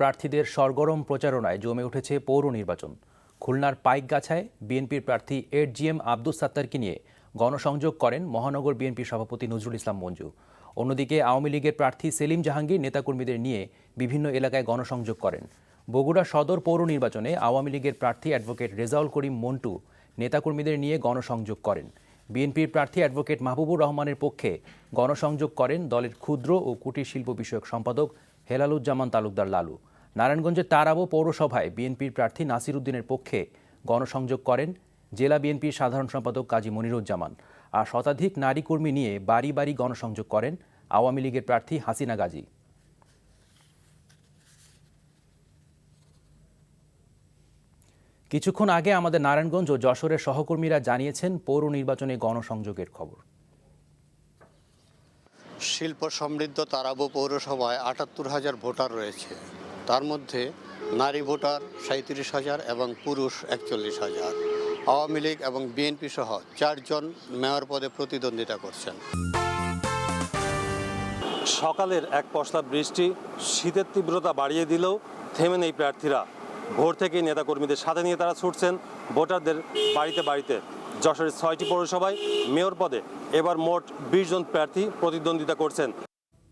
প্রার্থীদের সরগরম প্রচারণায় জমে উঠেছে পৌর নির্বাচন। খুলনার পাইকগাছায় বিএনপির প্রার্থী এডজিএম আব্দুস সাত্তারকে নিয়ে গণসংযোগ করেন মহানগর বিএনপি সভাপতি নজরুল ইসলাম মঞ্জু। অন্যদিকে আওয়ামী লীগের প্রার্থী সেলিম জাহাঙ্গীর নেতাকর্মীদের নিয়ে বিভিন্ন এলাকায় গণসংযোগ করেন। বগুড়া সদর পৌর নির্বাচনে আওয়ামী লীগের প্রার্থী অ্যাডভোকেট রেজাউল করিম মন্টু নেতাকর্মীদের নিয়ে গণসংযোগ করেন। বিএনপির প্রার্থী অ্যাডভোকেট মাহবুবুর রহমানের পক্ষে গণসংযোগ করেন দলের ক্ষুদ্র ও কুটির শিল্প বিষয়ক সম্পাদক হেলালুজ্জামান তালুকদার লালু। নারায়ণগঞ্জের তারাবো পৌরসভায় বিএনপির প্রার্থী নাসির উদ্দিনের পক্ষে গণসংযোগ করেন জেলা বিএনপির সাধারণ সম্পাদক কাজী মনিরুজ্জামান। আর শতাধিক নারী কর্মী নিয়ে বাড়ি বাড়ি গণসংযোগ করেন আওয়ামী লীগের প্রার্থী হাসিনা গাজী। কিছুক্ষণ আগে আমাদের নারায়ণগঞ্জ ও যশোরের সহকর্মীরা জানিয়েছেন পৌর নির্বাচনে গণসংযোগের খবর। শিল্প সমৃদ্ধ তারাবো পৌরসভায় ৭৮,০০০ ভোটার রয়েছে। তার মধ্যে নারী ভোটার ৩৭,০০০ এবং পুরুষ ৪১,০০০। আওয়ামী লীগ এবং বিএনপি সহ ৪ জন মেয়র পদে প্রতিদ্বন্দ্বিতা করছেন। সকালের এক পশলা বৃষ্টি শীতের তীব্রতা বাড়িয়ে দিলেও থেমে নেই প্রার্থীরা। ভোর থেকেই নেতাকর্মীদের সাথে নিয়ে তারা ছুটছেন ভোটারদের বাড়িতে বাড়িতে। যশোরের ৬টি পৌরসভায় মেয়র পদে এবার মোট ২০ জন প্রার্থী প্রতিদ্বন্দ্বিতা করছেন।